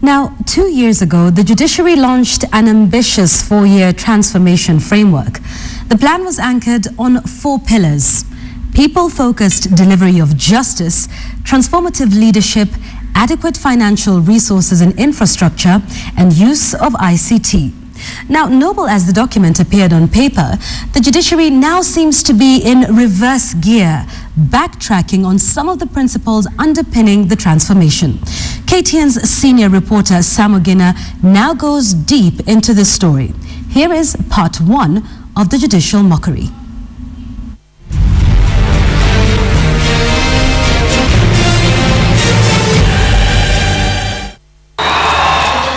Now, 2 years ago, the judiciary launched an ambitious 4-year transformation framework. The plan was anchored on 4 pillars: people-focused delivery of justice, transformative leadership, adequate financial resources and infrastructure, and use of ICT. Now, noble as the document appeared on paper, the judiciary now seems to be in reverse gear, backtracking on some of the principles underpinning the transformation. KTN's senior reporter Sam Ogina now goes deep into this story. Here is part 1 of the Judicial Mockery.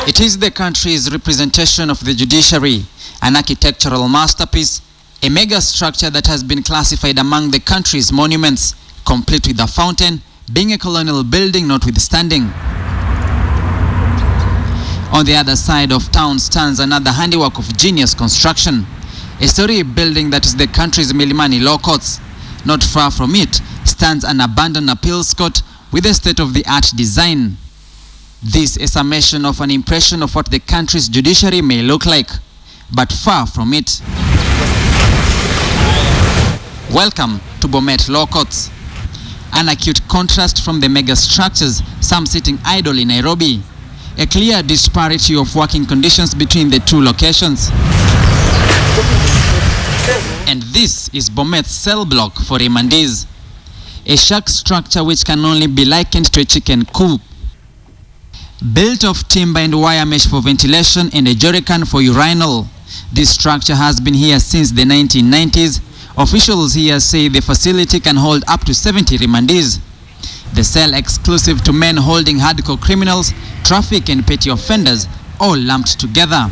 It is the country's representation of the judiciary, an architectural masterpiece, a mega structure that has been classified among the country's monuments, complete with a fountain, being a colonial building notwithstanding. On the other side of town stands another handiwork of genius construction, a storied building that is the country's Milimani Law Courts. Not far from it stands an abandoned appeals court with a state-of-the-art design. This is a summation of an impression of what the country's judiciary may look like, but far from it. Welcome to Bomet Law Courts, an acute contrast from the mega structures, some sitting idle in Nairobi, a clear disparity of working conditions between the two locations. And this is Bomet's cell block for remandees, a shack structure which can only be likened to a chicken coop. Built of timber and wire mesh for ventilation and a jerrycan for urinal, this structure has been here since the 1990s. Officials here say the facility can hold up to 70 remandees. The cell exclusive to men holding hardcore criminals, traffic and petty offenders, all lumped together.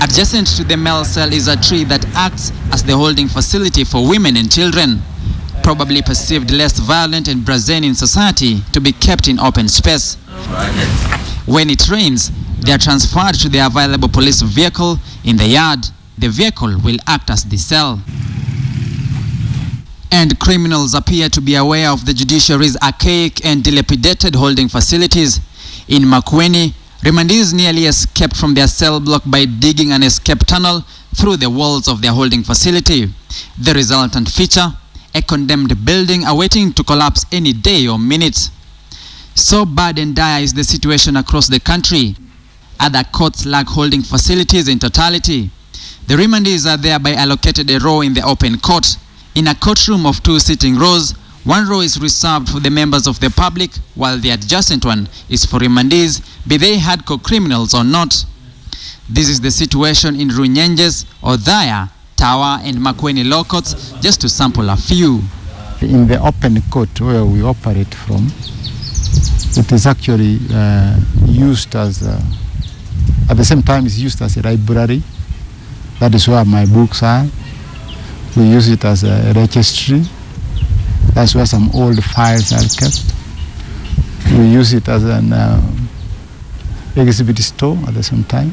Adjacent to the male cell is a tree that acts as the holding facility for women and children, probably perceived less violent and brazen in society, to be kept in open space. When it rains, they are transferred to the available police vehicle in the yard. The vehicle will act as the cell. And criminals appear to be aware of the judiciary's archaic and dilapidated holding facilities. In Makueni, remandees nearly escaped from their cell block by digging an escape tunnel through the walls of their holding facility. The resultant feature: a condemned building awaiting to collapse any day or minute. So bad and dire is the situation across the country. Other courts lack holding facilities in totality. The remandees are thereby allocated a row in the open court. In a courtroom of 2 sitting rows, one row is reserved for the members of the public, while the adjacent one is for remandees, be they hardcore criminals or not. This is the situation in Runyenjes, Othaya, Tower and Makueni Law Courts, just to sample a few. In the open court where we operate from, it is actually used as, at the same time it's used as a library. That is where my books are. We use it as a registry. That's where some old files are kept. We use it as an exhibit store at the same time.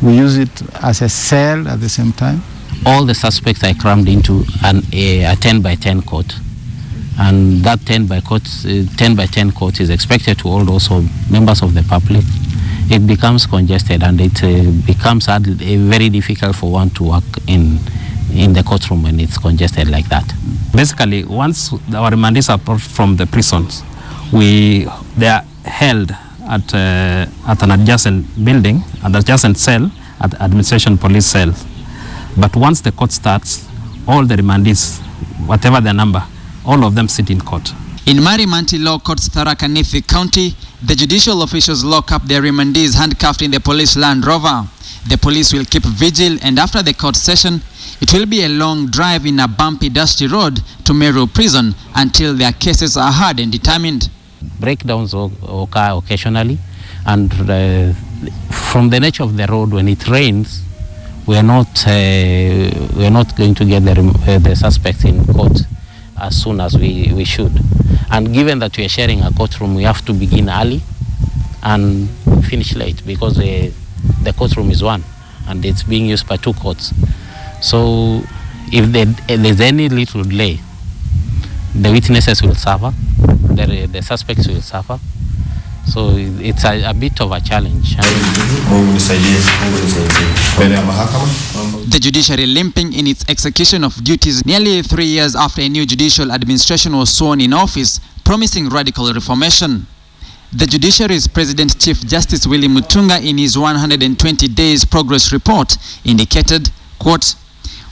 We use it as a cell at the same time. All the suspects are crammed into a 10 by 10 court, and that 10 by 10 court is expected to hold also members of the public. It becomes congested, and it becomes very difficult for one to work in the courtroom when it's congested like that. Basically, once our remandees are brought from the prisons, they are held at an adjacent building, an adjacent cell, at administration police cell. But once the court starts, all the remandees, whatever their number, all of them sit in court. In Marimanti Law Courts, Tharaka Nithi County, the judicial officials lock up their remandees handcuffed in the police Land Rover. The police will keep vigil, and after the court session, it will be a long drive in a bumpy, dusty road to Meru Prison until their cases are heard and determined. Breakdowns occur occasionally, and from the nature of the road, when it rains, we are not going to get the suspects in court as soon as we should. And given that we are sharing a courtroom, we have to begin early and finish late, because the courtroom is one and it's being used by 2 courts. So if there's any little delay, the witnesses will suffer, the suspects will suffer, So it's a bit of a challenge. The judiciary limping in its execution of duties nearly 3 years after a new judicial administration was sworn in office, promising radical reformation. The judiciary's President Chief Justice Willy Mutunga, in his 120 days progress report, indicated, quote,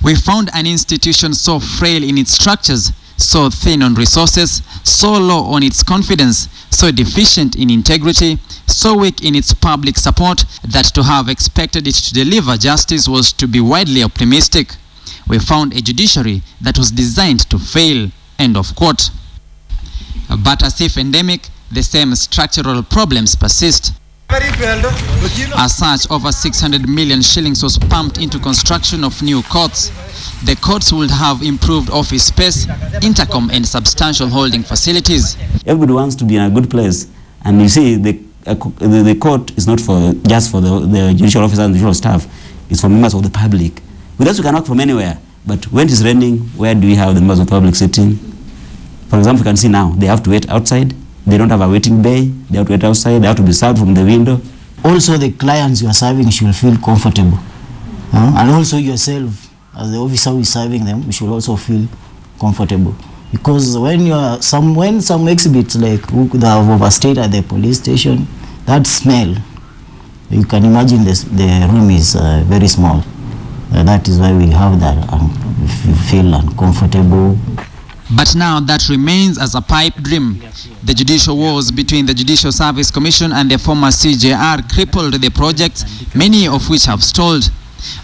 "We found an institution so frail in its structures, so thin on resources, so low on its confidence, so deficient in integrity, so weak in its public support, that to have expected it to deliver justice was to be widely optimistic. We found a judiciary that was designed to fail," end of quote. But as if endemic, the same structural problems persist. As such, over 600 million shillings was pumped into construction of new courts. The courts would have improved office space, intercom and substantial holding facilities. Everybody wants to be in a good place, and you see the court is not just for the judicial officers and judicial staff, it's for members of the public. With us we can work from anywhere, but when it is raining, where do we have the members of the public sitting? For example, you can see now, they have to wait outside. They don't have a waiting bay. They have to wait outside. They have to be served from the window. Also, the clients you are serving should feel comfortable. And also yourself, as the officer who is serving them, you should also feel comfortable. Because when some exhibits like who could have overstayed at the police station, that smell, you can imagine the room is very small. That is why we have that, and you feel uncomfortable. But now that remains as a pipe dream. The judicial wars between the Judicial Service Commission and the former CJR crippled the projects, many of which have stalled.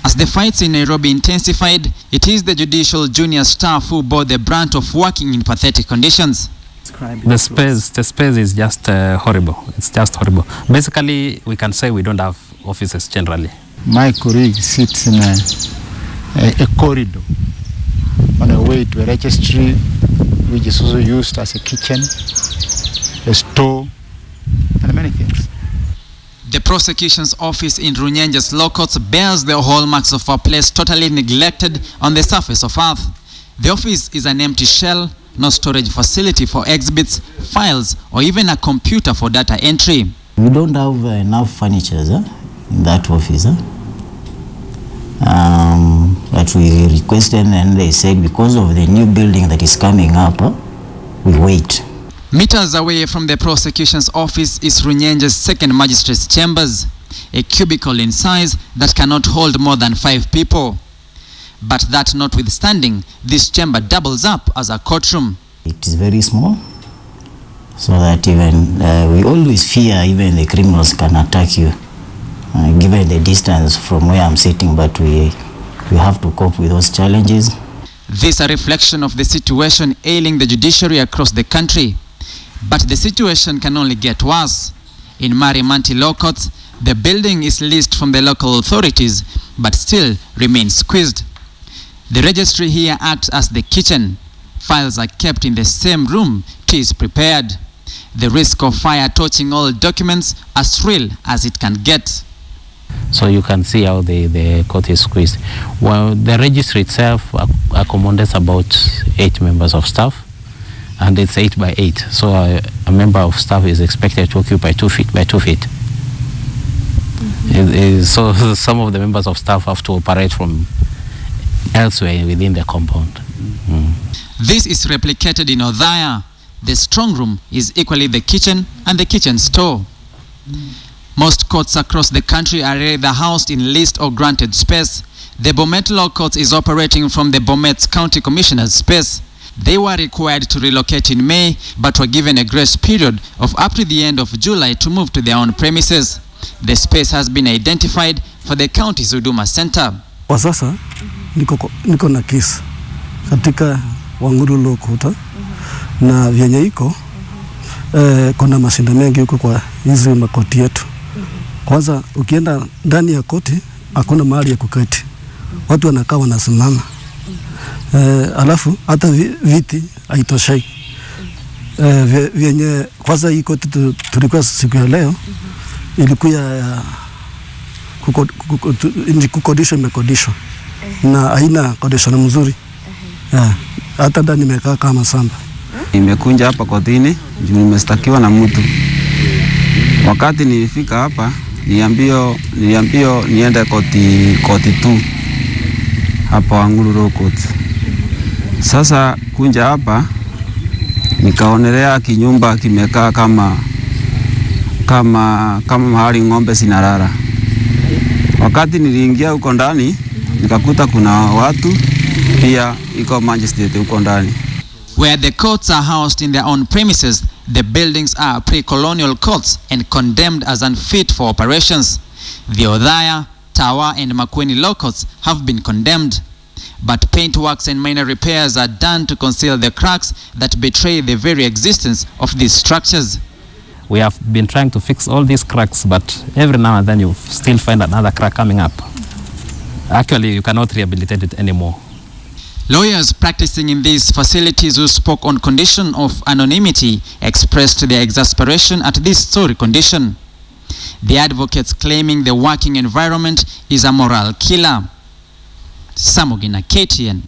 As the fights in Nairobi intensified, it is the judicial junior staff who bore the brunt of working in pathetic conditions. The space is just horrible. It's just horrible. Basically, we can say we don't have offices generally. My colleague sits in a corridor on a way to a registry, which is also used as a kitchen, a store, and many things. The prosecution's office in Runyenje's law courts bears the hallmarks of a place totally neglected on the surface of earth. The office is an empty shell, no storage facility for exhibits, files, or even a computer for data entry. We don't have enough furniture in that office. That we requested, and they said because of the new building that is coming up, we wait. Meters away from the prosecution's office is Runyenje's second magistrate's chambers, a cubicle in size that cannot hold more than 5 people. But that notwithstanding, this chamber doubles up as a courtroom. It is very small, so that even we always fear even the criminals can attack you, given the distance from where I'm sitting, but we have to cope with those challenges. This is a reflection of the situation ailing the judiciary across the country. But the situation can only get worse. In Marimanti law courts, the building is leased from the local authorities, but still remains squeezed. The registry here acts as the kitchen. Files are kept in the same room, tea is prepared. The risk of fire torching all documents as real as it can get. So you can see how the court is squeezed. Well, the registry itself accommodates about 8 members of staff, and it's 8 by 8. So a member of staff is expected to occupy 2 feet by 2 feet. So some of the members of staff have to operate from elsewhere within the compound. This is replicated in Othaya. The strong room is equally the kitchen and the kitchen store. Most courts across the country are either housed in leased or granted space. The Bomet Law Court is operating from the Bomet County Commissioner's space. They were required to relocate in May, but were given a grace period of up to the end of July to move to their own premises. The space has been identified for the county's Huduma Center. Kwa sasa niko na kesi katika Wanguru Law Court, na vyenye iko kuna mashinda mengi huko kwa hizi makoti yetu. Kwanza ukienda ndani ya koti hakuna mahali ya kuketi, watu wanakaa wanasimama. Alafu hata viti haitoshei. Vyenye kwanza hii koti tulikuwa siku ya leo ilikuwa kukodishwa imekodishwa na haina kodisho mzuri. Hata ndani nimekaa kama samba. Nimekuja hapa kotini juu nimestakiwa na mtu Wakati nilifika hapa, niambio niende koti tu hapa Wangulu Court. Sasa kunja hapa nikaonelea kinyumba kimekaa kama mahali ng'ombe zinalala. Wakati niliingia huko ndani nikakuta kuna watu pia iko magistrate huko ndani. Where the courts are housed in their own premises, the buildings are pre-colonial courts and condemned as unfit for operations. The Othaya, Tawa and Makueni law courts have been condemned. But paintworks and minor repairs are done to conceal the cracks that betray the very existence of these structures. We have been trying to fix all these cracks, but every now and then you still find another crack coming up. Actually, you cannot rehabilitate it anymore. Lawyers practicing in these facilities who spoke on condition of anonymity expressed their exasperation at this sorry condition. The advocates claiming the working environment is a moral killer. Sam Ogina, KTN.